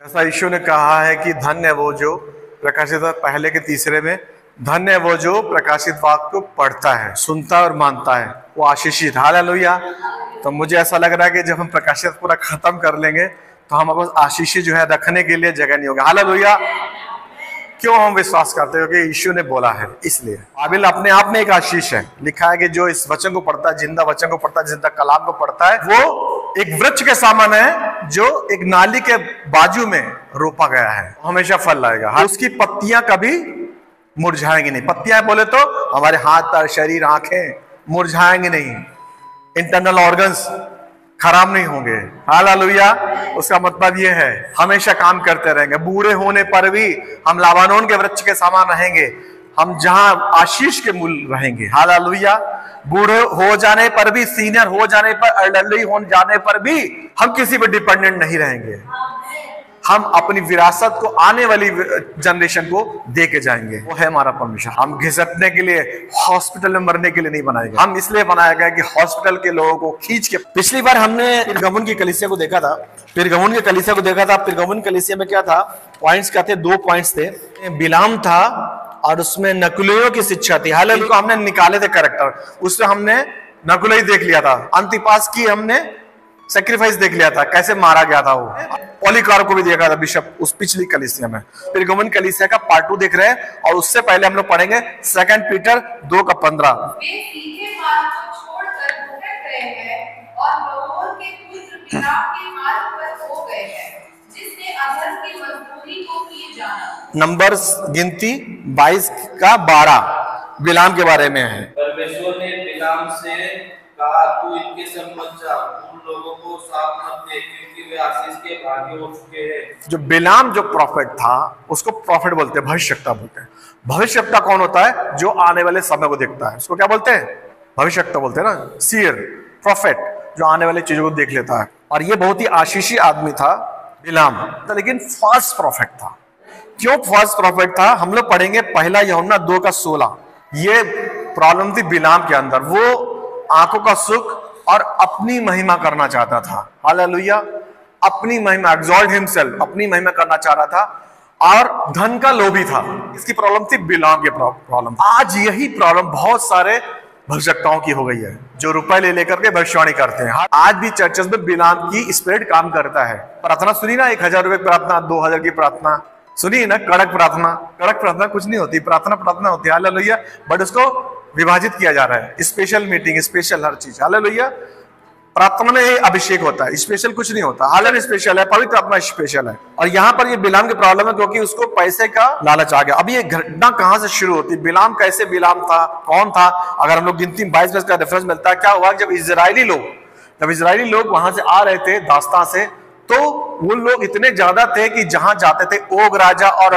ऐसा यीशु ने कहा है कि धन्य वो जो प्रकाशित पहले के तीसरे में, धन्य वो जो प्रकाशित वाक्य को पढ़ता है, सुनता और मानता है, वो आशीषित। हालेलुया। तो मुझे ऐसा लग रहा है कि जब हम प्रकाशित पूरा खत्म कर लेंगे तो हमारे पास आशीषित जो है रखने के लिए जगह नहीं होगी। हालेलुया। क्यों हम विश्वास करते हैं? क्योंकि यीशु ने बोला है, इसलिए। बाइबल अपने आप में एक आशीष है। लिखा है कि जो इस वचन को पढ़ता है, जिंदा वचन को पढ़ता है, जिंदा कलाम को पढ़ता है, वो एक वृक्ष के समान है जो एक नाली के बाजू में रोपा गया है, हमेशा फल लाएगा। उसकी पत्तियां कभी मुरझाएंगी नहीं। पत्तियां बोले तो हमारे हाथ, पैर, शरीर, आंखें मुरझाएंगे नहीं, इंटरनल ऑर्गन्स खराब नहीं होंगे। हालेलुया। उसका मतलब ये है हमेशा काम करते रहेंगे। बूढ़े होने पर भी हम लाबानोन के वृक्ष के समान रहेंगे, हम जहां आशीष के मूल रहेंगे। हालेलुया। बूढ़े हो जाने पर भी, सीनियर हो जाने पर, एल्डरली हो जाने पर भी हम किसी पर डिपेंडेंट नहीं रहेंगे। हम अपनी विरासत को आने वाली जनरेशन को दे के जाएंगे। वो है हमारा परमेश्वर। हम घिसटने के लिए, हॉस्पिटल में मरने के लिए नहीं बनाए गए। हम इसलिए बनाया गया कि हॉस्पिटल के लोगों को खींच के। पिछली बार हमने पिरगमुन की कलीसिया को देखा था। पिरगमुन की कलीसिया को देखा था। पिरगमुन कलीसिया में क्या था? पॉइंट्स क्या थे? 2 पॉइंट्स थे। बिलाम था और उसमें नकुलियों की शिक्षा थी। हालांकि इनको हमने निकाले थे कैरेक्टर, उसमें हमने नकुलई देख लिया था। अंतिपास की हमने सेक्रीफाइस देख लिया था, कैसे मारा गया था वो। पॉलीकार को भी देखा था बिशप, उस पिछली कलीसिया में। फिर पिरगमुन कलीसिया का पार्ट 2 देख रहे हैं और उससे पहले हम लोग पढ़ेंगे 2 पीटर 2:15। वे सीधे मार्ग को छोड़कर भटक गए हैं और बबोर के पुत्र बिलाम के मार्ग पर हो गए हैं, जिसने अधर्म की मजदूरी को किए जाना। नंबर गिनती 22 का 12 बिलाम के बारे में है। परमेश्वर ने बिलाम से कहा, तू इनके संग मत जा, उन लोगों को साथ मत दे, क्योंकि वे आशीष के भागी हो चुके हैं। जो बिलाम जो प्रॉफिट था, उसको प्रॉफिट बोलते हैं, भविष्यवक्ता बोलते हैं। भविष्यवक्ता कौन होता है? जो आने वाले समय को देखता है, उसको क्या बोलते हैं? भविष्यवक्ता बोलते हैं ना। सीयर, प्रॉफिट, जो आने वाली चीजों को देख लेता है। और ये बहुत ही आशीषी आदमी था बिलाम, लेकिन फर्स्ट प्रॉफिट था। क्यों फर्स्ट प्रॉफिट था? हम लोग पढ़ेंगे 1 यूहन्ना 2:16। ये प्रॉब्लम थी बिलाम के अंदर। वो आंखों का सुख और अपनी महिमा करना चाहता था। हालेलुया। अपनी महिमा, एक्सॉल्ट हिमसेल्फ, अपनी महिमा करना चाह रहा था और धन का लोभी था। इसकी प्रॉब्लम थी बिलाम की प्रॉब्लम। आज यही प्रॉब्लम बहुत सारे भविष्यवक्ताओं की हो गई है, जो रुपए ले लेकर के भविष्यवाणी करते हैं। आज भी चर्चेस में बिलाम की स्पिरिट काम करता है। प्रार्थना सुनी ना? 1000 रुपए की प्रार्थना, 2000 की प्रार्थना सुनी ना? कड़क प्रार्थना। कड़क प्रार्थना कुछ नहीं होती, प्रार्थना प्रार्थना होती है। हालेलुया। बट उसको विभाजित किया जा रहा है। स्पेशल मीटिंग, स्पेशल हर चीज। हालेलुया। प्रार्थना में अभिषेक होता है, स्पेशल कुछ नहीं होता। हालेलुया स्पेशल है, पवित्र आत्मा स्पेशल है। और यहाँ पर ये बिलाम की प्रॉब्लम है क्योंकि उसको पैसे का लालच आ गया। अब ये घटना कहां से शुरू होती? बिलाम कैसे बिलाम था? कौन था? अगर हम लोग गिनती 22 का रेफरेंस मिलता है। क्या हुआ? जब इजरायली लोग वहां से आ रहे थे दास्तां से, तो वो लोग इतने ज्यादा थे कि जहां जाते थे ओग राजा और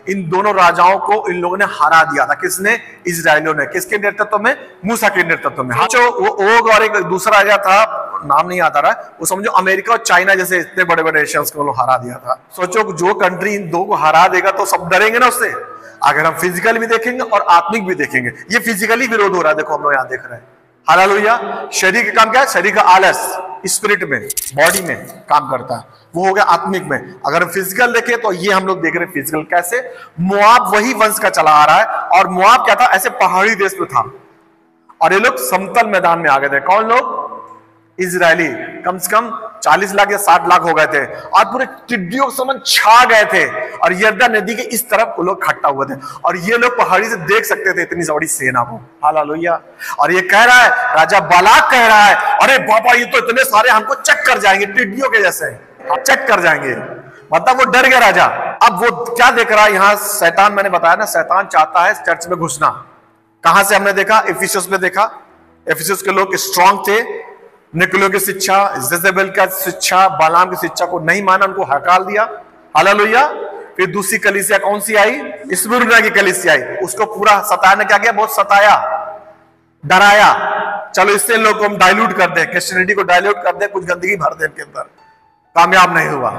इन दोनों राजाओं को इन लोगों ने हरा दिया था। किसने? इजरायलियों ने। किसके नेतृत्व में? मूसा के नेतृत्व में। जो वो ओग और एक दूसरा राजा था, नाम नहीं आता रहा, वो समझो अमेरिका और चाइना जैसे इतने बड़े बड़े एशियंस को लोग हरा दिया था। सोचो जो कंट्री इन दो को हरा देगा तो सब डरेंगे ना उससे। अगर हम फिजिकल भी देखेंगे और आत्मिक भी देखेंगे, ये फिजिकली विरोध हो रहा है। देखो हम लोग यहाँ देख रहे हैं। हालेलुया। शरीर का काम क्या है? शरीर का आलस स्पिरिट में, बॉडी में काम करता है, वो हो गया आत्मिक में। अगर हम फिजिकल देखें तो ये हम लोग देख रहे हैं फिजिकल। कैसे? मोआब वही वंश का चला आ रहा है। और मोआब क्या था? ऐसे पहाड़ी देश में था और ये लोग समतल मैदान में आ गए थे। कौन लोग? इजरायली। कम से कम 40 लाख या 60 लाख हो गए थे और पूरे टिड्डियों के समान छा गए थे। और यरदन नदी के इस तरफ वो लोग इकट्ठा हुए थे और ये लोग पहाड़ी से देख सकते थे इतनी बड़ी सेना को। हालेलुया। और ये कह रहा है, राजा बालाक कह रहा है, अरे बाबा ये तो इतने सारे, हमको चेक कर जाएंगे, टिड्डियों के जैसे चेक कर जाएंगे। मतलब वो डर गया राजा। अब वो क्या देख रहा है यहाँ? शैतान, मैंने बताया ना, शैतान चाहता है चर्च में घुसना। कहां से हमने देखा? इफिसुस में देखा। इफिसुस के लोग स्ट्रांग थे। निकुलियों की शिक्षा, जेजेबेल का शिक्षा, बालाम की शिक्षा को नहीं माना, उनको हकाल दिया। हालेलुया। फिर दूसरी कलीसिया कौन सी आई? स्मुर्ना की कलीसिया आई। उसको पूरा सताया ने क्या किया? बहुत सताया, डराया। चलो इससे लोग को हम डाइल्यूट कर दें, क्रिश्चियनिटी को डाइल्यूट कर दें, कुछ गंदगी भर दें इनके अंदर। कामयाब नहीं हुआ।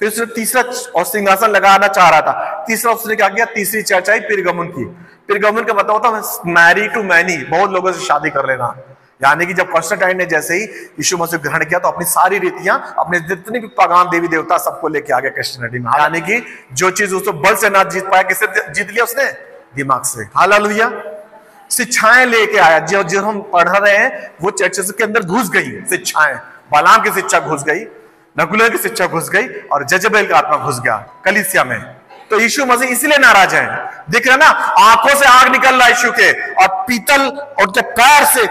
फिर उसने तीसरा और सिंहासन लगाना चाह रहा था। तीसरा उसने क्या किया? तीसरी चर्च आई पिरगमुन की। पिरगमुन का मतलब होता है मैरी टू मैनी, बहुत लोगों से शादी कर लेना। यानी कि जब कॉन्स्टेंटाइन ने जैसे ही यीशु मसीह ग्रहण किया तो अपनी सारी रीतियां, अपने जितनी भी पागान देवी देवता सबको लेके आ गया क्रिश्चियनिटी में। यानी कि जो चीज उसको बल से ना जीत पाया, किससे जीत लिया उसने? दिमाग से। हालेलुया। शिक्षाएं लेके आया, जो जो हम पढ़ रहे हैं वो चर्च के अंदर घुस गई शिक्षाएं। बालाम की शिक्षा घुस गई, नकुल की शिक्षा घुस गई, और जजेबेल का आत्मा घुस गया कलीसिया में। तो यीशु मसीह इसलिए नाराज है। दिख रहा ना, आंखों से आग निकल रहा है यीशु के, और पीतल और के पैर से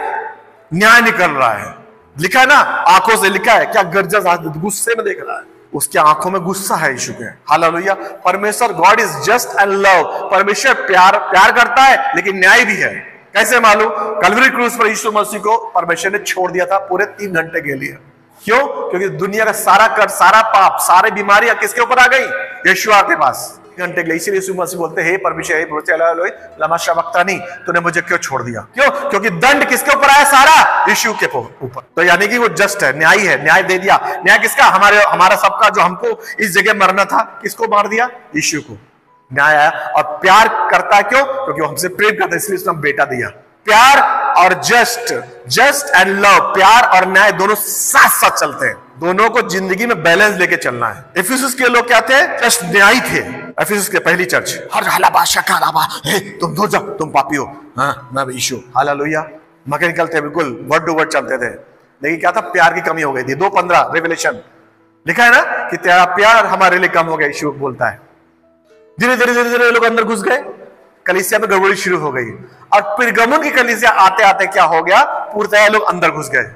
न्याय निकल रहा है। लिखा है ना, आंखों से लिखा है, क्या गर्जस गुस्से में देख रहा है, उसकी आंखों में गुस्सा है यीशु के। हालेलुया। परमेश्वर God is just and love. परमेश्वर प्यार करता है लेकिन न्याय भी है। कैसे मालूम? कल्वरी क्रूस पर यीशु मसीह को परमेश्वर ने छोड़ दिया था पूरे 3 घंटे के लिए। क्यों? क्योंकि दुनिया का सारा कर्ज, सारा पाप, सारी बीमारियां किसके ऊपर आ गई? यीशु के पास। घंटे के लिए। इसीलिए यीशु मसीह बोलते हैं, हे परमेश्वर, हे ब्रोचेलालोई लमा शबक्तानी, तूने मुझे क्यों छोड़ दिया? क्यों? क्योंकि दंड किसके ऊपर आया? सारा यीशु के ऊपर। तो यानी कि वो जस्ट है, न्यायी है, न्याय दे दिया। न्याय किसका? हमारा सबका, जो हमको इस जगह मरना था, किसको मार दिया? यीशु को। न्याय आया। और प्यार करता है, क्यों? क्योंकि वो हमसे प्रेम करता है, इसलिए उसने बेटा दिया। प्यार और जस्ट एंड लव, प्यार और न्याय दोनों साथ साथ चलते हैं। दोनों को जिंदगी में बैलेंस लेके चलना है। इफिसुस के लोग क्या थे? जस्ट न्यायी थे। इफिसुस के पहली चर्च, हर हाला बादशाह का अलावा, हे तुम दो जाओ, तुम पापी हो, हाँ मैं यीशु। हालेलुया। मैकेनिकल थे, बिल्कुल वर्ड टू वर्ड चलते थे। लेकिन क्या था? प्यार की कमी हो गई थी। 2:15 रेवलेशन लिखा है ना कि तेरा प्यार हमारे लिए कम हो गया, यीशु बोलता है। धीरे धीरे लोग अंदर घुस गए, कलीसिया में गड़बड़ी शुरू हो गई। और पिरगमुन की कलीसिया आते आते क्या हो गया? पूर्णतः लोग अंदर घुस गए,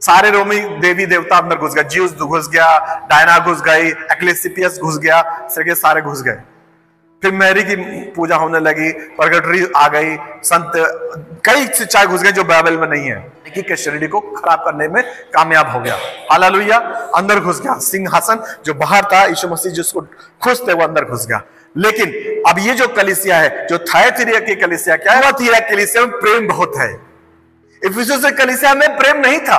सारे रोमी देवी देवता अंदर घुस गए। ज्यूस घुस गया, डायना घुस गई, एक्लेसिपियस घुस गया, सारे घुस गए। फिर मैरी की पूजा होने लगी, परगटरी आ गई, संत, कई शिक्षाएं घुस गई जो बाइबल में नहीं है, लेकिन क्रिश्चियनिटी को खराब करने में कामयाब हो गया। हालेलुया। अंदर घुस गया। सिंहासन जो बाहर था, यीशु मसीह जिसको खुश थे, वो अंदर घुस गया। लेकिन अब ये जो कलीसिया है, जो थायतिरा की कलीसिया, क्या है? थिरा कलीसिया में प्रेम बहुत है। इफिसुस की कलीसिया में प्रेम नहीं था,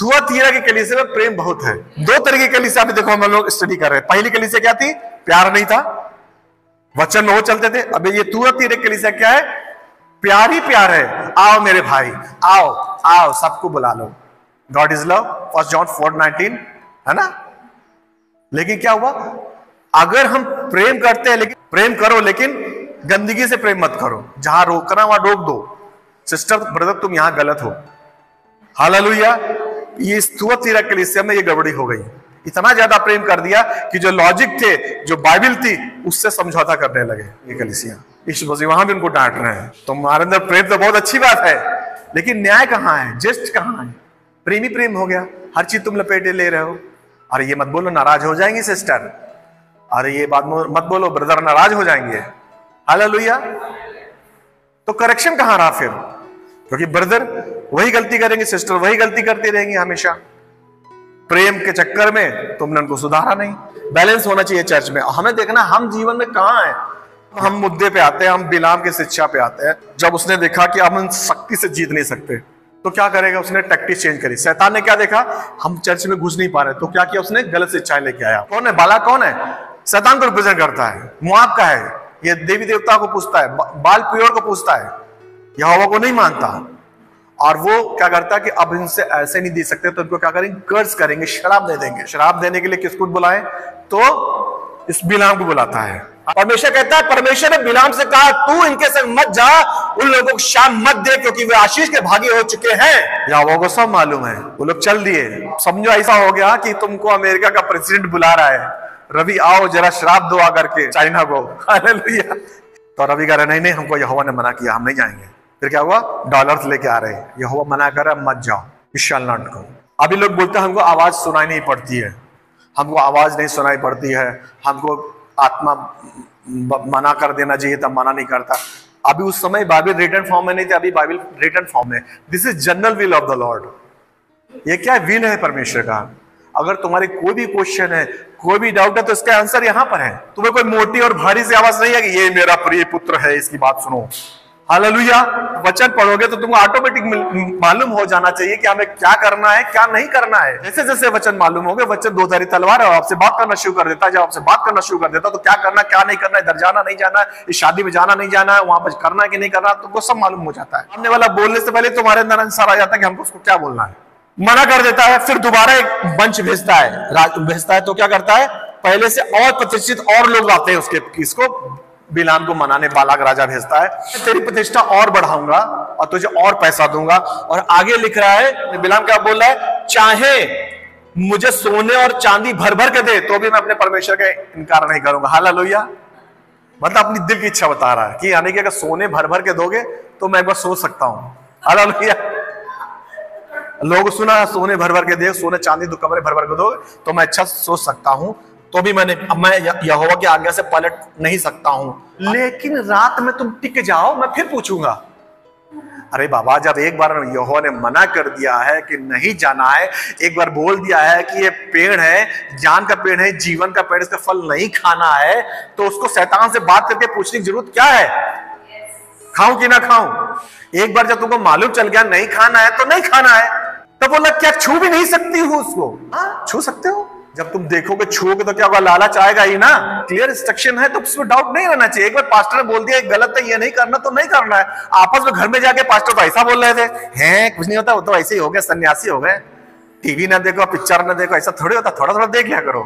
थुआतीरा की कलीसिया में प्रेम बहुत है। 2 तरह की कलीसिया भी देखो हम लोग स्टडी कर रहे हैं। पहली कलीसिया क्या थी? प्यार नहीं था, वचन में वो चलते थे। अब ये थुआतीरा की कलीसिया क्या है? प्यार ही प्यार है। आओ मेरे भाई, आओ आओ, सबको बुला लो। गॉड इज लव, 1 जॉन 4:19, है ना? लेकिन क्या हुआ? अगर हम प्रेम करते हैं, लेकिन प्रेम करो, लेकिन गंदगी से प्रेम मत करो। जहां रोकना वहां रोक दो। सिस्टर ब्रदर, तुम यहां गलत हो। हालेलुया। ये थुआतीरा कलीसिया में ये गड़बड़ी हो गई। इतना ज्यादा प्रेम कर दिया कि जो लॉजिक थे, जो बाइबल थी, उससे समझौता करने लगे ये कलीसिया। यीशु मसीह वहां भी उनको डांट रहे हैं। तुम्हारे अंदर प्रेम तो बहुत अच्छी बात है, लेकिन न्याय कहां है? जस्ट कहां है? प्रेम ही प्रेम हो गया, हर चीज तुम लपेटे ले रहे हो। अरे ये मत बोलो, नाराज हो जाएंगी सिस्टर। अरे ये बात मत बोलो, ब्रदर नाराज हो जाएंगे। हालेलुया। तो करेक्शन कहां रहा फिर? क्योंकि ब्रदर वही गलती करेंगे, सिस्टर वही गलती करती रहेंगी हमेशा। प्रेम के चक्कर में तुमने उनको सुधारा नहीं। बैलेंस होना चाहिए चर्च में। हमें देखना हम जीवन में कहां है। हम मुद्दे पे आते हैं, हम बिलाम की शिक्षा पे आते हैं। जब उसने देखा कि हम शक्ति से जीत नहीं सकते, तो क्या करेगा? उसने टैक्टिक्स चेंज करी। शैतान ने क्या देखा? हम चर्च में घुस नहीं पा रहे, तो क्या किया उसने? गलत शिक्षाएं लेके आया। कौन है बाला? कौन है? शैतान को रिप्रेजेंट करता है, मुआब का है। ये देवी देवता को पूछता है, बाल प्योर को पूछता है, यहोवा को नहीं मानता। और वो क्या करता है कि अब इनसे ऐसे नहीं दे सकते, तो इनको क्या करेंगे? कर्ज करेंगे, शराब दे देंगे। शराब देने के लिए किसको बुलाए? तो इस बिलाम को बुलाता है। परमेश्वर कहता है, परमेश्वर ने बिलाम से कहा, तू इनके संग मत जा, उन लोगों को शाम मत दे, क्योंकि वे आशीष के भागी हो चुके हैं। यहोवा को सब मालूम है। वो लोग चल दिए। समझो ऐसा हो गया कि तुमको अमेरिका का प्रेसिडेंट बुला रहा है, रवि आओ जरा शराब दो आकर के चाइना को। हालेलुया। तो रवि कह रहे नहीं, हमको यहोवा ने मना किया, हम नहीं जाएंगे। फिर क्या हुआ? डॉलर्स लेके आ रहे हैं, यहोवा मना कर रहा, मत जाओ, यू शैल नॉट गो। अभी लोग बोलते हैं हमको आवाज सुनाई नहीं पड़ती है, हमको आवाज नहीं सुनाई पड़ती है, हमको आत्मा मना कर देना चाहिए था, मना नहीं करता। अभी उस समय बाइबल रिटन फॉर्म में नहीं थी, अभी बाइबल रिटन फॉर्म में। This is general will of the Lord. ये क्या विल है परमेश्वर का? अगर तुम्हारी कोई भी क्वेश्चन है, कोई भी डाउट है, तो इसका आंसर यहां पर है। तुम्हें कोई मोटी और भारी सी आवाज नहीं है कि ये मेरा प्रिय पुत्र है, इसकी बात सुनो। हालेलुया। वचन पढ़ोगे तो तुमको ऑटोमेटिक मालूम हो जाना चाहिए कि हमें क्या करना है क्या नहीं करना है। जैसे जैसे वचन मालूम होगे, वचन दो धारी तलवार है, आपसे बात करना शुरू कर देता है। जब आपसे बात करना शुरू कर देता है तो क्या करना क्या नहीं करना, इधर जाना नहीं जाना, इस शादी में जाना नहीं जाना, वहां पर करना है कि नहीं करना, तुमको सब मालूम हो जाता है। सामने वाला बोलने से पहले तुम्हारे अंदर अंसार आ जाता है कि हमको उसको क्या बोलना है। मना कर देता है, फिर दोबारा एक मंच भेजता है तो क्या करता है, पहले से और प्रतिष्ठित और लोग आते हैं उसके, किसको, बिलाम को मनाने। बालाक राजा भेजता है, तेरी प्रतिष्ठा और बढ़ाऊंगा और तुझे और पैसा दूंगा। और आगे लिख रहा है, बिलाम क्या बोल रहा है, चाहे मुझे सोने और चांदी भर भर के दे तो भी मैं अपने परमेश्वर का इनकार नहीं करूंगा। हालेलुया। मतलब अपनी दिल की इच्छा बता रहा है कि यानी कि अगर सोने भर भर के दोगे तो मैं एक बार सोच सकता हूं। हालेलुया। लोग सुना सोने भर भर के दे, सोने चांदी दो कमरे भर भर के दो तो मैं अच्छा सोच सकता हूं, तो भी मैं यहोवा की आज्ञा से पलट नहीं सकता हूं। लेकिन रात में तुम टिक जाओ, मैं फिर पूछूंगा। अरे बाबा, जब एक बार यहोवा ने मना कर दिया है कि नहीं जाना है, एक बार बोल दिया है कि ये पेड़ है, ज्ञान का पेड़ है, जीवन का पेड़, इसका फल नहीं खाना है, तो उसको शैतान से बात करके पूछने की जरूरत क्या है, खाऊं कि ना खाऊं। एक बार जब तुमको मालूम चल गया नहीं खाना है तो नहीं खाना है, तो बोला क्या छू भी नहीं सकती हो उसको? छू सकते हो। जब तुम देखोगे छूओगे तो क्या होगा, लालच आएगा ही ना। क्लियर इंस्ट्रक्शन है तो उसमें डाउट नहीं रहना चाहिए। एक बार पास्टर ने बोल दिया गलत है, ये नहीं करना तो नहीं करना है। आपस में घर में जाके पास्टर तो ऐसा बोल रहे थे, हैं कुछ नहीं होता, वो तो ऐसे ही हो गए, सन्यासी हो गए, टीवी ना देखो पिक्चर ना देखो, ऐसा थोड़ी होता, थोड़ा थोड़ा देख लिया करो।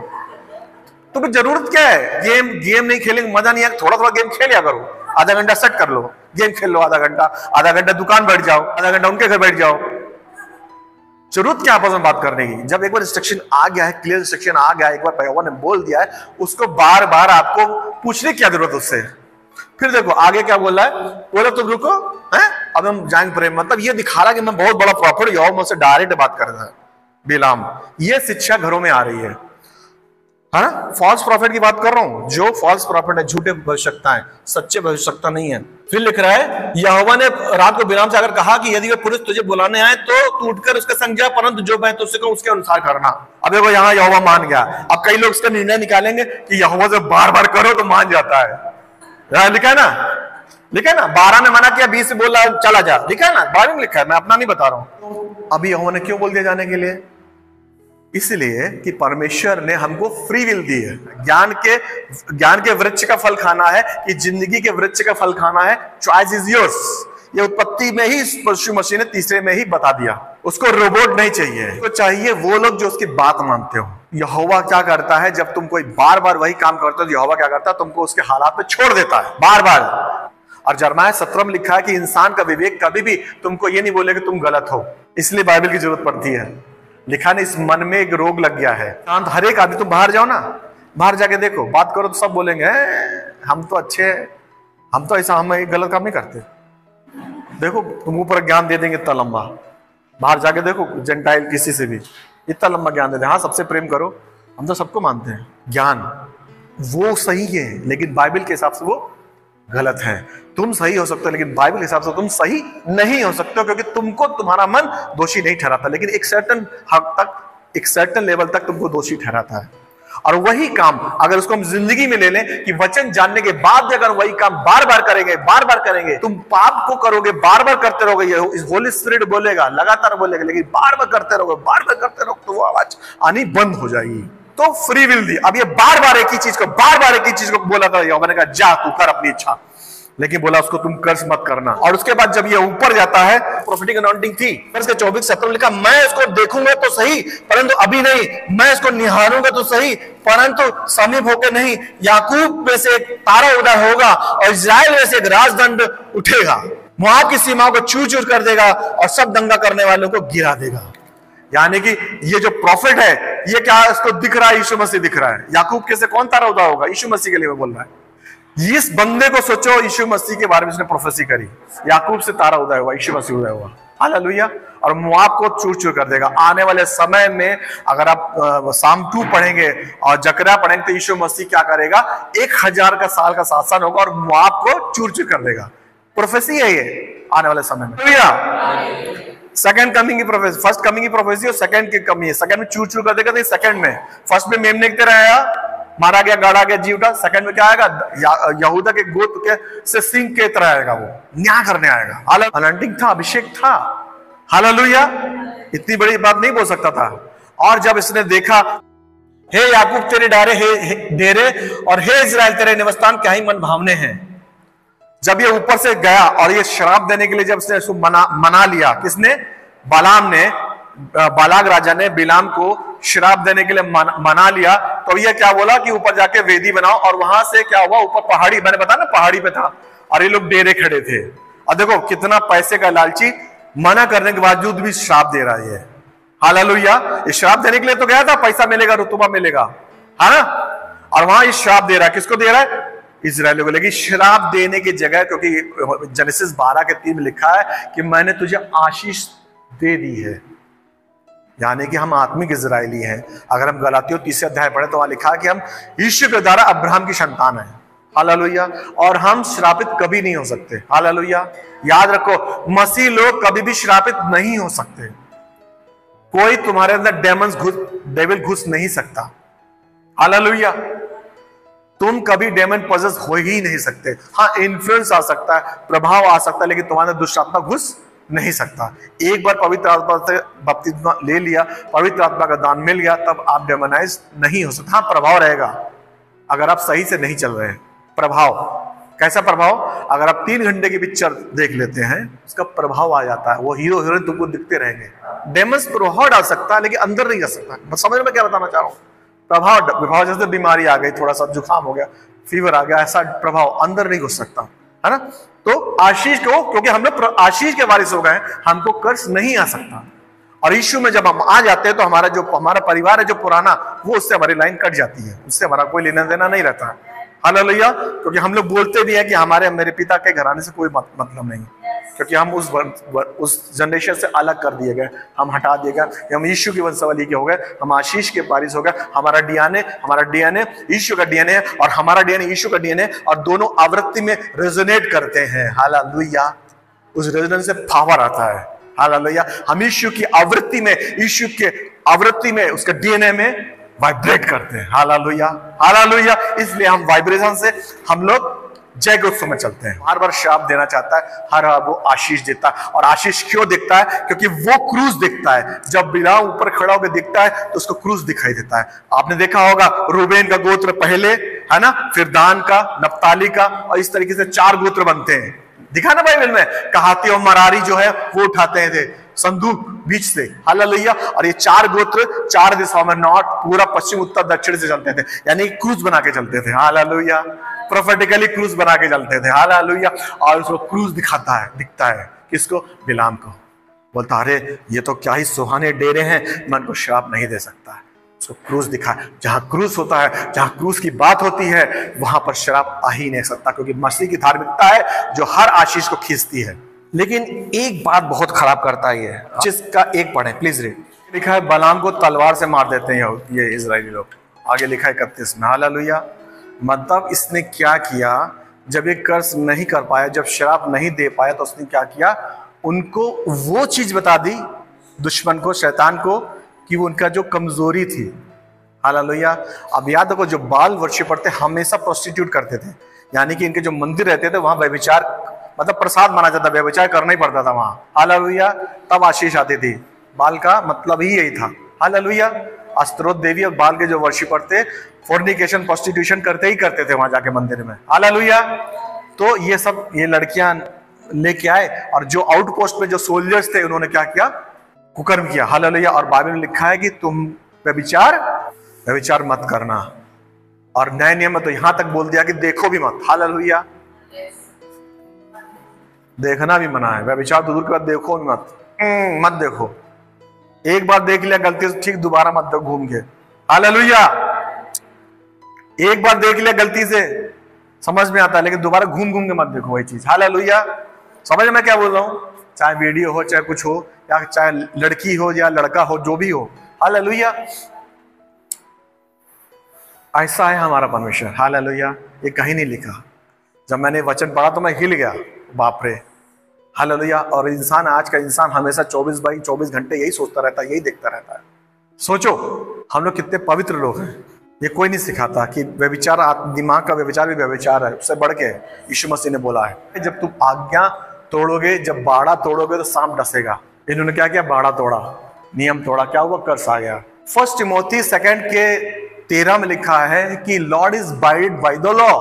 तो जरूरत क्या है, गेम नहीं खेलेंगे मजा नहीं है, थोड़ा थोड़ा गेम खेल लिया करो। आधा घंटा सेट कर लो, गेम खेल लो आधा घंटा दुकान बैठ जाओ, आधा घंटा उनके घर बैठ जाओ। जरूरत क्या आपस में बात करने की। जब एक बार इंस्ट्रक्शन आ गया है, क्लियर इंस्ट्रक्शन आ गया है, एक बार भगवान ने बोल दिया है, उसको बार बार आपको पूछने की क्या जरूरत उससे। फिर देखो आगे क्या बोला है, बोला तुम रुको हैं, अब हम जाएंगे प्रेम। मतलब ये दिखा रहा कि मैं बहुत बड़ा प्रॉफिट, यहोवा मुझसे डायरेक्ट बात कर रहा है बिलाम। ये शिक्षा घरों में आ रही है ना। फॉल्स प्रॉफिट की बात कर रहा हूं, जो फॉल्स प्रॉफिट है, झूठे भविष्यवक्ता है, सच्चे भविष्यवक्ता नहीं है। फिर लिख रहा है, यहोवा ने रात को बिलाम से अगर कहा कि यदि वे पुरुष तुझे बुलाने आए तो तू उठकर उसका संग जा, परंतु जो मैं तुझसे कहूं उसके अनुसार करना। अब देखो यहाँ यहोवा मान गया। अब कई लोग इसका निर्णय निकालेंगे कि यहोवा से बार बार करो तो मान जाता है। लिखा है ना 12 ने मना किया, 20 से बोला चला जा, लिखा है ना, 12 में लिखा है, मैं अपना नहीं बता रहा हूं। अभी यहोवा ने क्यों बोल दिया जाने के लिए? इसलिए कि परमेश्वर ने हमको फ्री विल दी है। ज्ञान के वृक्ष का फल खाना है कि जिंदगी के वृक्ष का फल खाना है, चॉइस इज योर्स। ये उत्पत्ति में ही यीशु मसीह ने तीसरे में ही बता दिया। उसको रोबोट नहीं चाहिए, तो चाहिए वो लोग जो उसकी बात मानते हो। यहोवा क्या करता है, जब तुम कोई बार बार वही काम करते हो तो यहोवा क्या करता है, तुमको उसके हालात पे छोड़ देता है बार बार। और यिर्मयाह 17 में लिखा है कि इंसान का विवेक कभी भी तुमको ये नहीं बोले कि तुम गलत हो। इसलिए बाइबल की जरूरत पड़ती है। लिखा नहीं, इस मन में एक रोग लग गया है। हर एक आदमी, तुम बाहर जाओ ना, बाहर जाके देखो, बात करो तो सब बोलेंगे हम तो अच्छे हैं, हम तो ऐसा, हम गलत काम नहीं करते। देखो तुम ऊपर ज्ञान दे देंगे इतना लंबा, बाहर जाके देखो जेंटाइल किसी से भी इतना लंबा ज्ञान दे दें, हाँ सबसे प्रेम करो, हम तो सबको मानते हैं। ज्ञान वो सही है लेकिन बाइबल के हिसाब से वो गलत है। तुम सही हो सकते हो लेकिन बाइबल के हिसाब से तुम सही नहीं हो सकते हो, क्योंकि तुमको तुम्हारा मन दोषी नहीं ठहराता, लेकिन एक सर्टेन हद तक, एक सर्टेन लेवल तक तुमको दोषी ठहराता है। और वही काम अगर उसको हम जिंदगी में ले लें कि वचन जानने के बाद भी अगर वही काम बार बार करेंगे, तुम पाप को करोगे, बार बार करते रहोगे, ये होली स्पिरिट बोलेगा, लगातार बोलेगा, लेकिन बार बार करते रहोगे तो वो आवाज आनी बंद हो जाएगी। तो फ्री विल दी। अब ये बार बार एक ही चीज को बोला था, मैंने कहा जा तू कर अपनी इच्छा, लेकिन बोला उसको तुम कर्ज मत करना। और उसके बाद जब ये ऊपर जाता है, प्रोफेटिक अनाउंटिंग थी, फिर इसके 24:17 में लिखा, मैं इसको देखूंगा तो सही परंतु अभी नहीं, मैं इसको निहारूंगा तो सही परंतु समीप होकर नहीं। याकूब में से एक तारा उदय होगा और इस्राएल में से एक राजदंड उठेगा, मोआब की सीमाओं को चूर चूर कर देगा और सब दंगा करने वालों को गिरा देगा। यानी कि ये जो प्रॉफिट है, ये क्या इसको दिख रहा है, यीशु मसीह दिख रहा है। याकूब के से कौन तारा उदय होगा? यीशु मसीह के लिए वो बोल रहा है। इस बंदे को सोचो, यीशु मसीह के बारे में उसने प्रोफेसी करी, याकूब से तारा उदय हुआ, यीशु मसीह उदय हुआ, हालेलुया। और मोआब को चूर चूर कर देगा। आने वाले समय में अगर आप साम 2 पढ़ेंगे और जकरिया पढ़ेंगे तो यीशु मसीह क्या करेगा, 1000 का साल का शासन होगा और मोआब को चूर चूर कर देगा। प्रोफेसी है ये आने वाले समय में। सेकंड कमिंग की प्रोफेसी, फर्स्ट कमिंग की प्रोफेसी और सेकंड की कमी है। सेकंड में चूर चूर कर देगा तो सेकंड में, फर्स्ट में मेमने की तरह आया, मारा गया, गाड़ा गया, जी उठा। सेकंड में क्या आएगा? यहूदा के गोत्र के से सिंह के तरह आएगा, वो न्याय करने आएगा। अनॉइंटिंग था, अभिषेक था। हालेलुया। इतनी बड़ी बात नहीं बोल सकता था। और जब इसने देखा, हे याकूब तेरे डेरे और हे इजराइल तेरे निवासस्थान क्या ही मन भावने हैं। जब ये ऊपर से गया और ये शराब देने के लिए जब उसने इसको मना लिया, किसने? बालाम ने, बालाक राजा ने बिलाम को शराब देने के लिए मना लिया। तो ये क्या बोला कि ऊपर जाके वेदी बनाओ। और वहां से क्या हुआ? ऊपर पहाड़ी, मैंने बताया ना पहाड़ी पे था, और ये लोग डेरे खड़े थे। और देखो कितना पैसे का लालची, मना करने के बावजूद भी श्राप दे रहा है। हालेलुया। ये श्राप देने के लिए तो गया था, पैसा मिलेगा, रुतबा मिलेगा, है ना? और वहां ये श्राप दे रहा है। किसको दे रहा है? इजराइलियों को। लेकिन श्राप देने की जगह, क्योंकि जेनेसिस 12:3 में लिखा है कि मैंने तुझे आशीष दे दी है, यानी कि हम आत्मिक इजरायली हैं। अगर हम गलातियों 3 अध्याय पढ़े तो वहां लिखा है कि हम ईश्वर के द्वारा अब्राहम की संतान है। हालेलुया। और हम श्रापित कभी नहीं हो सकते। हालेलुया। याद रखो, मसीह लोग कभी भी श्रापित नहीं हो सकते। कोई तुम्हारे अंदर डेविल घुस नहीं सकता। हालेलुया। तुम कभी डेमन पॉजेस हो ही नहीं सकते। हाँ, इन्फ्लुएंस आ सकता है, प्रभाव आ सकता है, लेकिन तुम्हारे दुष्ट आत्मा घुस नहीं सकता। एक बार पवित्र आत्मा से बपतिस्मा ले लिया, पवित्र आत्मा का दान मिल गया, तब आप डेमोनाइज नहीं हो सकते। हाँ, प्रभाव रहेगा अगर आप सही से नहीं चल रहे हैं। प्रभाव कैसा प्रभाव? अगर आप 3 घंटे की पिक्चर देख लेते हैं, उसका प्रभाव आ जाता है। वो हीरो हीरोइन तुमको दिखते रहेंगे। डेमस प्रभाव डाल सकता है, लेकिन अंदर नहीं जा सकता। समझ में क्या बताना चाह रहा हूं? प्रभाव जैसे बीमारी आ गई, थोड़ा सा जुकाम हो गया, फीवर आ गया, ऐसा प्रभाव अंदर नहीं घुस सकता, है ना? तो आशीष को, क्योंकि हम लोग आशीष के वारिस हो गए, हमको कर्ज नहीं आ सकता। और यीशु में जब हम आ जाते हैं तो हमारा परिवार है जो पुराना, वो उससे हमारी लाइन कट जाती है, उससे हमारा कोई लेना देना नहीं रहता है। हालेलुया। क्योंकि हम लोग बोलते भी हैं कि मेरे पिता के घराने से कोई मतलब नहीं, क्योंकि हम उस जनरेशन से अलग कर दिए गए, हम हटा दिए गए, हम यीशु की वंशावली के हो गए, हम आशीष के वारिस हो गए। हमारा डीएनए यीशु का डीएनए है, और हमारा डीएनए यीशु का डीएनए, और दोनों आवृत्ति में रेजोनेट करते हैं। हालेलुया। उस रेजोनेंस से पावर आता है। हालेलुया। हम यीशु की आवृत्ति में, यीशु के आवृत्ति में, उसके डीएनए में वाइब्रेट करते हैं। हालेलुया। हालेलुया। इसलिए हम वाइब्रेशन से हम लोग जय के उत्सव में चलते हैं। हर बार श्राप देना चाहता है, हर बार वो आशीष देता है। और आशीष क्यों दिखता है? क्योंकि वो क्रूज दिखता है। जब बिलाम ऊपर खड़ा होकर दिखता है तो उसको क्रूज दिखाई देता है। आपने देखा होगा, रूबेन का गोत्र पहले, है ना, फिर दान का, नप्ताली का, और इस तरीके से 4 गोत्र बनते हैं। दिखा ना बाइबल में? कहाती और मरारी जो है वो उठाते थे संदूक बीच से। हालेलुया। और ये 4 गोत्र 4 दिशाओं में, नॉर्थ, पूरा, पश्चिम, उत्तर, दक्षिण से चलते थे, यानी क्रूज बना के चलते थे। हालेलुया। प्रोफेटिकली क्रूज बना के चलते थे। हालेलुया। और उसको क्रूज दिखता है किसको? बिलाम को। बोलता, अरे ये तो क्या ही सुहाने डेरे हैं, मैं उनको श्राप नहीं दे सकता है। उसको क्रूज दिखा। जहां क्रूज होता है, जहां क्रूज की बात होती है, वहां पर श्राप आ ही नहीं सकता, क्योंकि मसीह की धार्मिकता है जो हर आशीष को खींचती है। लेकिन एक बात बहुत खराब करता है ये, जिसका एक पढ़े प्लीज रीड। लिखा है बालाम को तलवार से मार देते हैं ये इजरायली लोग। आगे लिखा है 31 में। हालेलुया। मतलब इसने क्या किया? जब ये कर्ज नहीं कर पाया, जब श्राप नहीं दे पाया, तो उसने क्या किया? उनको वो चीज बता दी, दुश्मन को, शैतान को, कि वो उनका जो कमजोरी थी। हालेलुया। अब याद रखो, जो बाल वर्शिपर थे हमेशा प्रोस्टिट्यूट करते थे, यानी कि इनके जो मंदिर रहते थे वहां व्यभिचार, मतलब प्रसाद माना जाता, व्यभिचार करना ही पड़ता था वहां। हालेलुया। तब आशीष आती थी। बाल का मतलब ही यही था। हालेलुया। अस्त्रोत देवी और बाल के जो वर्शिपर थे, फोर्निकेशन, प्रोस्टिट्यूशन करते ही करते थे वहां जाके मंदिर में। हालेलुया। तो ये सब ये लड़कियां लेके आए, और जो आउटपोस्ट में जो सोल्जर्स थे उन्होंने क्या किया? कुकर्म किया। हालेलुया। और बाइबल में लिखा है कि तुम व्यभिचार मत करना। और नए नियम में तो यहां तक बोल दिया कि देखो भी मत। हालेलुया। देखना भी मना है। व्यभिचार तो दूर के बाद देखो भी मत देखो। एक बार देख लिया गलती से, ठीक, दोबारा मत देखो घूम के। हालेलुया। एक बार देख लिया गलती से, समझ में आता है, लेकिन दोबारा घूम के मत देखो वही चीज। हालेलुया। समझ में क्या बोल रहा हूं? चाहे वीडियो हो, चाहे कुछ हो, या चाहे लड़की हो या लड़का हो, जो भी हो। हालेलुया। ऐसा है हमारा परमेश्वर। हालेलुया। ये कहीं नहीं लिखा। जब मैंने वचन पढ़ा तो मैं हिल गया, बाप रे। हालेलुया। और इंसान, आज का इंसान हमेशा 24/24 घंटे यही सोचता रहता है, यही देखता रहता है। सोचो हम लोग कितने पवित्र लोग हैं। ये कोई नहीं सिखाता कि व्यभिचार दिमाग का व्यभिचार भी व्यभिचार है, उससे बढ़ के यीशु मसीह ने बोला है जब तुम आज्ञा तोड़ोगे, जब बाड़ा तोड़ोगे तो सांप डसेगा। इन्होंने क्या किया? बाड़ा तोड़ा, नियम तोड़ा, क्या हुआ? कर्स आ गया। 1 तिमोथी 2 के 13 में लिखा है कि Lord is wide by the law,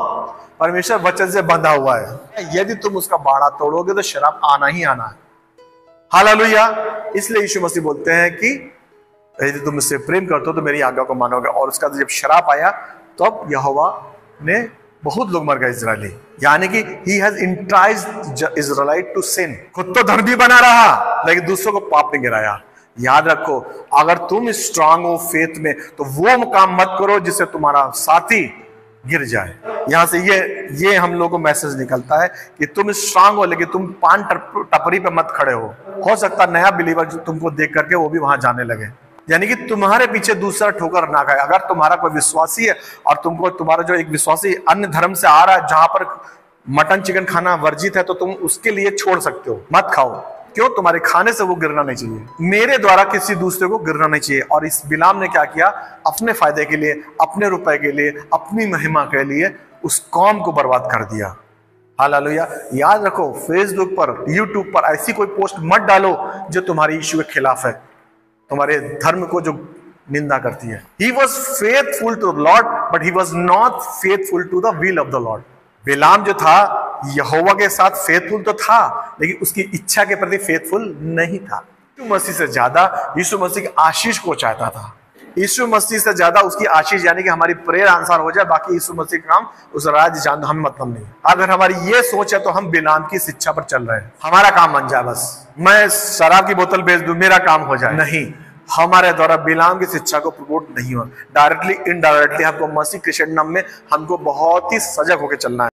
परमेश्वर वचन से बंधा हुआ है। यदि तुम उसका बाड़ा तोड़ोगे तो शराब आना ही आना है। हालेलुया। इसलिए यीशु मसीह बोलते हैं कि यदि तुम मुझसे प्रेम करते हो तो मेरी आज्ञा को मानोगे। और उसका जब शराप आया तब तो यहोवा ने बहुत लोग मर गए इजरायली, यानी कि he has enticed Israelite to sin। खुद तो धर्मी बना रहा लेकिन दूसरों को पाप में गिराया। याद रखो, अगर तुम स्ट्रांग हो फेथ में तो वो काम मत करो जिससे तुम्हारा साथी गिर जाए। यहां से ये हम लोगों को मैसेज निकलता है कि तुम स्ट्रांग हो लेकिन तुम पान टपरी पे मत खड़े हो सकता नया बिलीवर जो तुमको देख करके वो भी वहां जाने लगे, यानी कि तुम्हारे पीछे दूसरा ठोकर ना खाए। अगर तुम्हारा कोई विश्वासी है और तुमको तुम्हारा जो एक विश्वासी अन्य धर्म से आ रहा है जहां पर मटन चिकन खाना वर्जित है तो तुम उसके लिए छोड़ सकते हो, मत खाओ। क्यों? तुम्हारे खाने से वो गिरना नहीं चाहिए, मेरे द्वारा किसी दूसरे को गिरना नहीं चाहिए। और इस बिलाम ने क्या किया? अपने फायदे के लिए, अपने रुपए के लिए, अपनी महिमा के लिए उस कौम को बर्बाद कर दिया। हालेलुया। याद रखो, फेसबुक पर, यूट्यूब पर ऐसी कोई पोस्ट मत डालो जो तुम्हारी यीशु के खिलाफ है, तुम्हारे धर्म को जो निंदा करती है। He was faithful to the Lord, but he was not faithful to the will of the Lord। बिलाम जो था यहोवा के साथ फेथफुल तो था लेकिन उसकी इच्छा के प्रति फेथफुल नहीं था। यीशु मसीह से ज्यादा यीशु मसीह की आशीष को चाहता था। यीशु मसीह से ज्यादा उसकी आशीष, यानी कि हमारी प्रेयर आंसर हो जाए, बाकी यीशु मसीह का काम, उस राज्य जान हम मतलब नहीं। अगर हमारी ये सोच है तो हम बिलाम की शिक्षा पर चल रहे हैं। हमारा काम बन जाए बस, मैं शराब की बोतल बेच दूं मेरा काम हो जाए, नहीं। हमारे द्वारा बिलाम की शिक्षा को प्रमोट नहीं हो, डायरेक्टली इनडायरेक्टली हमको मसीह क्रिश्चियन नाम में हमको बहुत ही सजग होकर चलना है।